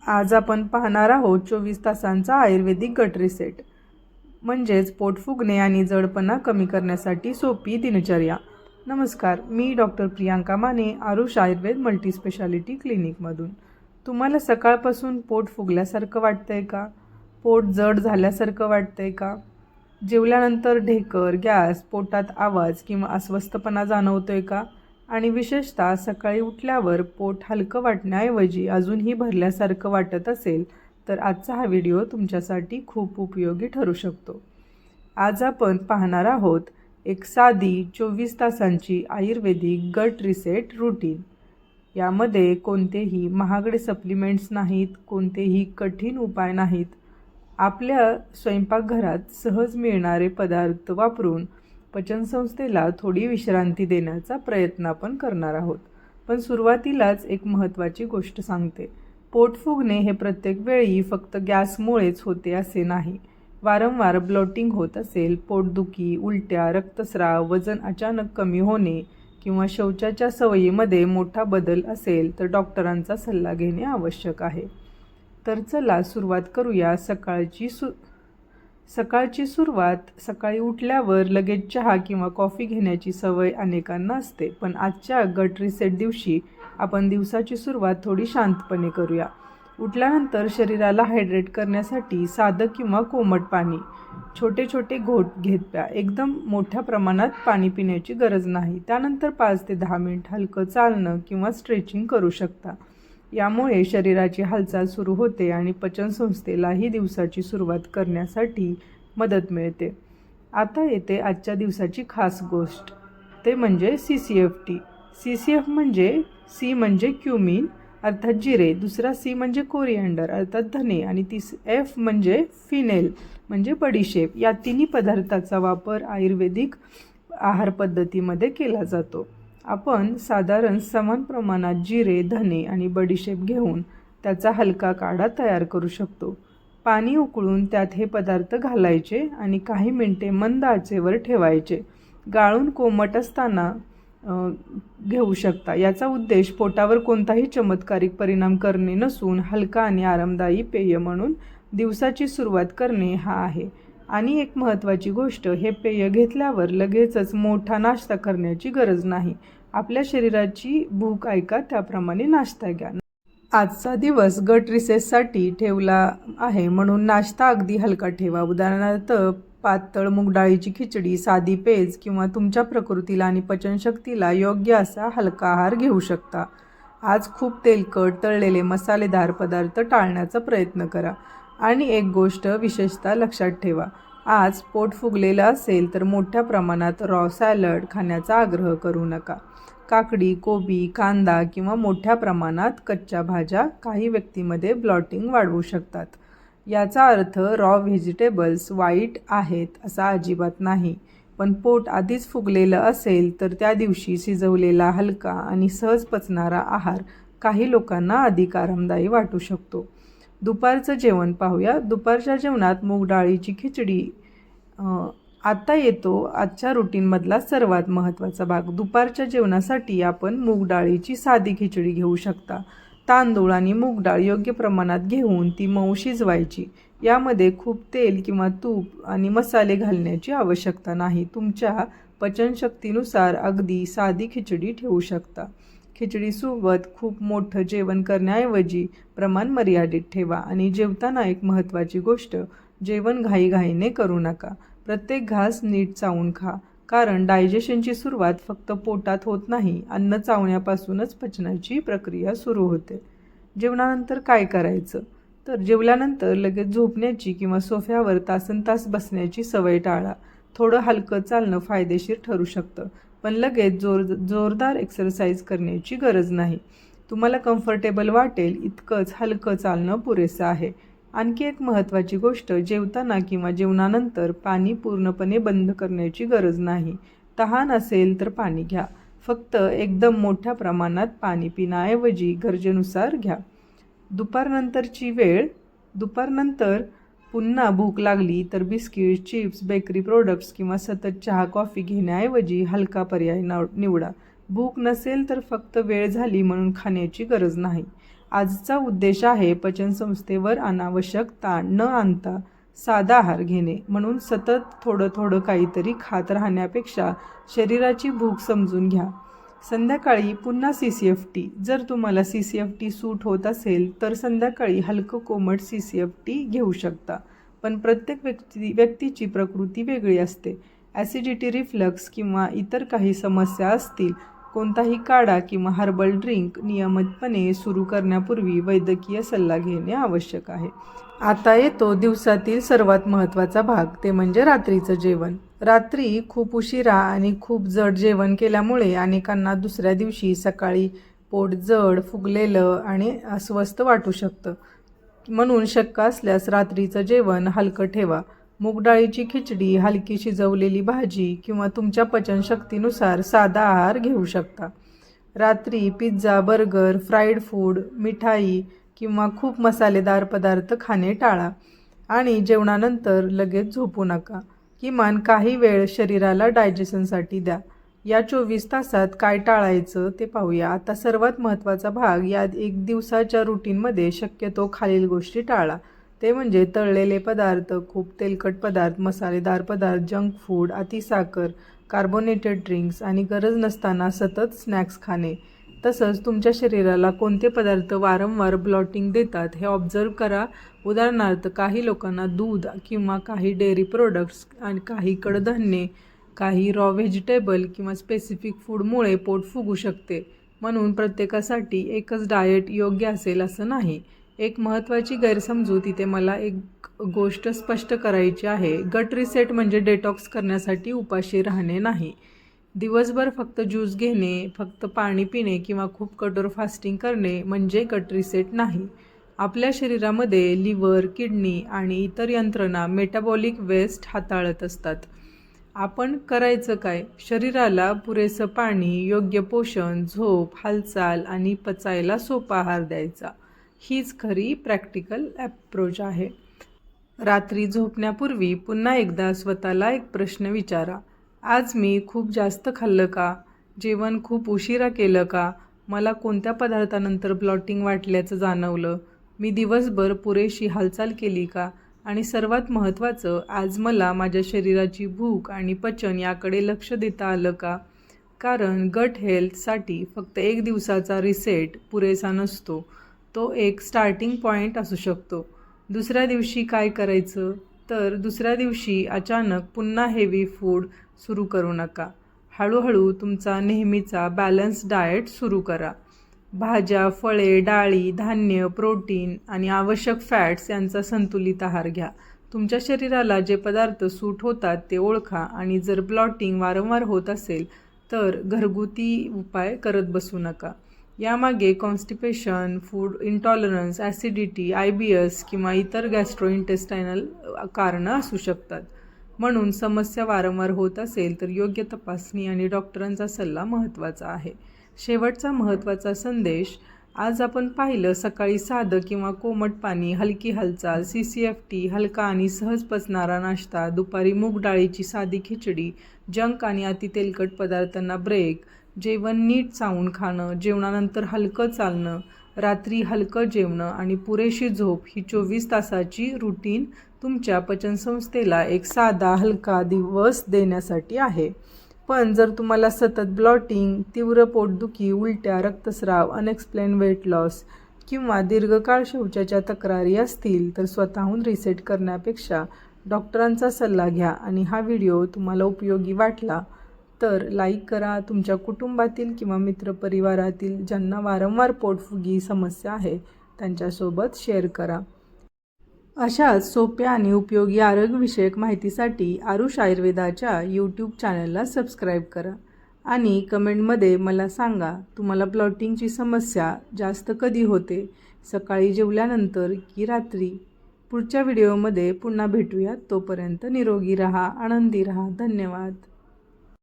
आज आपण पाहणार आहोत 24 तासांचा आयुर्वेदिक गट रिसेट, म्हणजेच पोट फुगणे आणि जडपणा कमी करण्यासाठी सोपी दिनचर्या. नमस्कार, मी डॉक्टर प्रियांका माने, आरुष आयुर्वेद मल्टीस्पेशालिटी क्लिनिकमधून. तुम्हाला सकाळपासून पोट फुगल्यासारखं वाटतंय का? पोट जड झाल्यासारखं वाटतंय का? जेवल्यानंतर ढेकर, गॅस, पोटात आवाज किंवा अस्वस्थपणा जाणवतोय का? आणि विशेषतः सकाळी उठल्यावर पोट हलकं वाटण्याऐवजी अजूनही भरल्यासारखं वाटत असेल तर आजचा हा व्हिडिओ तुमच्यासाठी खूप उपयोगी ठरू शकतो. आज आपण पाहणार आहोत एक साधी 24 तासांची आयुर्वेदिक गट रिसेट रूटीन. यामध्ये कोणतेही महागडे सप्लिमेंट्स नाहीत, कोणतेही कठीण उपाय नाहीत. आपल्या स्वयंपाकघरात सहज मिळणारे पदार्थ वापरून पचनसंस्थेला थोडी विश्रांती देण्याचा प्रयत्न आपण करणार आहोत. पण सुरुवातीलाच एक महत्त्वाची गोष्ट सांगते. पोट फुगणे हे प्रत्येक वेळी फक्त गॅसमुळेच होते असे नाही. वारंवार ब्लॉटिंग होत असेल, पोटदुखी, उलट्या, रक्तस्राव, वजन अचानक कमी होणे किंवा शौचाच्या सवयीमध्ये मोठा बदल असेल तर डॉक्टरांचा सल्ला घेणे आवश्यक आहे. तर चला सुरुवात करूया. सकाळची सुरुवात. सकाळी उठल्यावर लगेच चहा किंवा कॉफी घेण्याची सवय अनेकांना असते, पण आजच्या गट रिसेट दिवशी आपण दिवसाची सुरुवात थोडी शांतपणे करूया. उठल्यानंतर शरीराला हायड्रेट करण्यासाठी साधं किंवा कोमट पाणी छोटे छोटे घोट घेत प्या. एकदम मोठ्या प्रमाणात पाणी पिण्याची गरज नाही. त्यानंतर 5 ते 10 मिनिट हलकं चालणं किंवा स्ट्रेचिंग करू शकता. यामुळे शरीराची हालचाल सुरू होते आणि पचनसंस्थेलाही दिवसाची सुरुवात करण्यासाठी मदत मिळते. आता येते आजच्या दिवसाची खास गोष्ट, ते म्हणजे CCFT. CCF म्हणजे C म्हणजे क्युमिन अर्थात जिरे, दुसरा C म्हणजे कोरिअँडर अर्थात धने आणि F म्हणजे फिनेल म्हणजे बडीशेप. या तिन्ही पदार्थाचा वापर आयुर्वेदिक आहार पद्धतीमध्ये केला जातो. आपण साधारण समान प्रमाणात जिरे, धने आणि बडीशेप घेऊन त्याचा हलका काढा तयार करू शकतो. पाणी उकळून त्यात हे पदार्थ घालायचे आणि काही मिनिटे मंद आचेवर ठेवायचे. गाळून कोमट असताना घेऊ शकता. याचा उद्देश पोटावर कोणताही चमत्कारिक परिणाम करणे नसून हलका आणि आरामदायी पेय म्हणून दिवसाची सुरुवात करणे हा आहे. आणि एक महत्त्वाची गोष्ट, हे पेय घेतल्यावर लगेचच मोठा नाश्ता करण्याची गरज नाही. आपल्या शरीराची भूक ऐका, त्याप्रमाणे नाश्ता घ्या. आजचा दिवस गट रिसेटसाठी ठेवला आहे म्हणून नाश्ता अगदी हलका ठेवा. उदाहरणार्थ पातळ मूग डाळीची खिचडी, साधी पेज किंवा तुमच्या प्रकृतीला आणि पचनशक्तीला योग्य असा हलका आहार घेऊ शकता. आज खूप तेलकट, तळलेले, मसालेदार पदार्थ टाळण्याचा प्रयत्न करा. आणि एक गोष्ट विशेषतः लक्षात ठेवा, आज पोट फुगलेलं असेल तर मोठ्या प्रमाणात रॉ सॅलड खाण्याचा आग्रह करू नका. काकडी, कोबी, कांदा किंवा मोठ्या प्रमाणात कच्च्या भाज्या काही व्यक्तीमध्ये ब्लॉटिंग वाढवू शकतात. याचा अर्थ रॉ व्हेजिटेबल्स वाईट आहेत असा अजिबात नाही, पण पोट आधीच फुगलेलं असेल तर त्या दिवशी शिजवलेला, हलका आणि सहज पचणारा आहार काही लोकांना अधिक आरामदायी वाटू शकतो. दुपारचं जेवण पाहूया. दुपारच्या जेवणात मूग डाळीची खिचडी आता येतो आजच्या रुटीनमधला सर्वात महत्त्वाचा भाग. दुपारच्या जेवणासाठी आपण मूग डाळीची साधी खिचडी घेऊ शकता. तांदूळ आणि मूग डाळ योग्य प्रमाणात घेऊन ती मऊ शिजवायची. यामध्ये खूप तेल किंवा तूप आणि मसाले घालण्याची आवश्यकता नाही. तुमच्या पचनशक्तीनुसार अगदी साधी खिचडी ठेवू शकता. खिचडीसोबत खूप मोठं जेवण करण्याऐवजी प्रमाण मर्यादित ठेवा. आणि जेवताना एक महत्त्वाची गोष्ट, जेवण घाईघाईने करू नका. प्रत्येक घास नीट चावून खा, कारण डायजेशनची सुरुवात फक्त पोटात होत नाही, अन्न चावण्यापासूनच पचनाची प्रक्रिया सुरू होते. जेवणानंतर काय करायचं? तर जेवल्यानंतर लगेच झोपण्याची किंवा सोफ्यावर तासनतास बसण्याची सवय टाळा. थोडं हलकं चालणं फायदेशीर ठरू शकतं, पण लगेच जोरदार एक्सरसाइज करण्याची गरज नाही. तुम्हाला कम्फर्टेबल वाटेल इतकंच हलकं चालणं पुरेसं आहे. आणखी एक महत्त्वाची गोष्ट, जेवताना किंवा जेवणानंतर पाणी पूर्णपणे बंद करण्याची गरज नाही. तहान असेल तर पाणी घ्या, फक्त एकदम मोठ्या प्रमाणात पाणी पिण्याऐवजी गरजेनुसार घ्या. दुपारनंतरची वेळ. दुपारनंतर पुन्हा भूक लागली तर बिस्किट, चिप्स, बेकरी प्रोडक्ट्स किंवा सतत चहा कॉफी घेण्याऐवजी हलका पर्याय निवडा. भूक नसेल तर फक्त वेळ झाली म्हणून खाण्याची गरज नाही. आजचा उद्देश आहे पचनसंस्थेवर अनावश्यक ताण न आणता साधा आहार घेणे. म्हणून सतत थोडं थोडं काहीतरी खात राहण्यापेक्षा शरीराची भूक समजून घ्या. संध्याकाळी पुन्हा CCFT. जर तुम्हाला CCFT सूट होत असेल तर संध्याकाळी हलकं कोमट CCFT घेऊ शकता. पण प्रत्येक व्यक्तीची प्रकृती वेगळी असते. ॲसिडिटी, रिफ्लक्स किंवा इतर काही समस्या असतील. कोणताही काढा किंवा हर्बल ड्रिंक नियमितपणे सुरू करण्यापूर्वी वैद्यकीय सल्ला घेणे आवश्यक आहे. आता येतो दिवसातील सर्वात महत्त्वाचा भाग, ते म्हणजे रात्रीचं जेवण. रात्री खूप उशिरा आणि खूप जड जेवण केल्यामुळे अनेकांना दुसऱ्या दिवशी सकाळी पोट जड, फुगलेलं आणि अस्वस्थ वाटू शकतं. म्हणून शक्य असल्यास रात्रीचं जेवण हलकं ठेवा. मूग डाळीची खिचडी, हलकी शिजवलेली भाजी किंवा तुमच्या पचनशक्तीनुसार साधा आहार घेऊ शकता. रात्री पिझ्झा, बर्गर, फ्राईड फूड, मिठाई किंवा खूप मसालेदार पदार्थ खाणे टाळा आणि जेवणानंतर लगेच झोपू नका. किमान काही वेळ शरीराला डायजेशनसाठी द्या. या 24 तासात काय टाळायचं ते पाहूया. आता सर्वात महत्त्वाचा भाग, या एक दिवसाच्या रुटीनमध्ये शक्यतो खालील गोष्टी टाळा. ते म्हणजे तळलेले पदार्थ, खूप तेलकट पदार्थ, मसालेदार पदार्थ, जंक फूड, अतिसाखर, कार्बोनेटेड ड्रिंक्स आणि गरज नसताना सतत स्नॅक्स खाणे. तसंच तुमच्या शरीराला कोणते पदार्थ वारंवार ब्लॉटिंग देतात हे ऑब्झर्व करा. उदाहरणार्थ, काही लोकांना दूध किंवा काही डेअरी प्रोडक्ट्स आणि काही कडधान्ये, काही रॉ व्हेजिटेबल किंवा स्पेसिफिक फूडमुळे पोट फुगू शकते. म्हणून प्रत्येकासाठी एकच डाएट योग्य असेल असं नाही. एक महत्त्वाची गैरसमजूत इथे मला एक गोष्ट स्पष्ट करायची आहे. गट रिसेट म्हणजे डेटॉक्स करण्यासाठी उपाशी राहणे नाही. दिवसभर फक्त ज्यूस घेणे, फक्त पाणी पिणे किंवा खूप कठोर फास्टिंग करणे म्हणजे गट रिसेट नाही. आपल्या शरीरामध्ये लिव्हर, किडनी आणि इतर यंत्रणा मेटाबॉलिक वेस्ट हाताळत असतात. आपण करायचं काय? शरीराला पुरेसं पाणी, योग्य पोषण, झोप, हालचाल आणि पचायला सोपा आहार द्यायचा. हीच खरी प्रॅक्टिकल अप्रोच आहे. रात्री झोपण्यापूर्वी पुन्हा एकदा स्वतःला एक प्रश्न विचारा. आज मी खूप जास्त खाल्लं का? जेवण खूप उशिरा केलं का? मला कोणत्या पदार्थानंतर ब्लॉटिंग वाटल्याचं जाणवलं? मी दिवसभर पुरेशी हालचाल केली का? आणि सर्वात महत्त्वाचं, आज मला माझ्या शरीराची भूक आणि पचन याकडे लक्ष देता आलं का? कारण गट हेल्थसाठी फक्त एक दिवसाचा रिसेट पुरेसा नसतो. तो एक स्टार्टिंग पॉईंट असू शकतो. दुसऱ्या दिवशी काय करायचं? तर दुसऱ्या दिवशी अचानक पुन्हा हेवी फूड सुरू करू नका. हळूहळू तुमचा नेहमीचा बॅलन्स डाएट सुरू करा. भाज्या, फळे, डाळी, धान्य, प्रोटीन आणि आवश्यक फॅट्स यांचा संतुलित आहार घ्या. तुमच्या शरीराला जे पदार्थ सूट होतात ते ओळखा आणि जर ब्लॉटिंग वारंवार होत असेल तर घरगुती उपाय करत बसू नका. यामागे constipation, food intolerance, acidity, IBS किंवा इतर गॅस्ट्रोइंटेस्टायनल कारणं असू शकतात. म्हणून समस्या वारंवार होत असेल तर योग्य तपासणी आणि डॉक्टरांचा सल्ला महत्त्वाचा आहे. शेवटचा महत्त्वाचा संदेश, आज आपण पाहिलं सकाळी साधं किंवा कोमट पाणी, हलकी हालचाल, CCFT, हलका आणि सहज पचणारा नाश्ता, दुपारी मूग डाळीची साधी खिचडी, जंक आणि अतितेलकट पदार्थांना ब्रेक, जेवण नीट चावून खाणं, जेवणानंतर हलकं चालणं, रात्री हलकं जेवणं आणि पुरेशी झोप ही 24 तासाची रुटीन तुमच्या पचनसंस्थेला एक साधा, हलका दिवस देण्यासाठी आहे. पण जर तुम्हाला सतत ब्लॉटिंग, तीव्र पोटदुखी, उलट्या, रक्तस्राव, अनएक्सप्लेन वेट लॉस किंवा दीर्घकाळ शौचाच्या तक्रारी असतील तर स्वतःहून रिसेट करण्यापेक्षा डॉक्टरांचा सल्ला घ्या. आणि हा व्हिडिओ तुम्हाला उपयोगी वाटला तर लाईक करा. तुमच्या कुटुंबातील किंवा मित्रपरिवारातील ज्यांना वारंवार पोटफुगी समस्या आहे त्यांच्यासोबत शेअर करा. अशाच सोप्या आणि उपयोगी आरोग्यविषयक माहितीसाठी आरुष आयुर्वेदाच्या यूट्यूब चॅनलला सबस्क्राईब करा. आणि कमेंटमध्ये मला सांगा, तुम्हाला ब्लॉटिंगची समस्या जास्त कधी होते, सकाळी जेवल्यानंतर की रात्री? पुढच्या व्हिडिओमध्ये पुन्हा भेटूयात. तोपर्यंत निरोगी राहा, आनंदी राहा. धन्यवाद.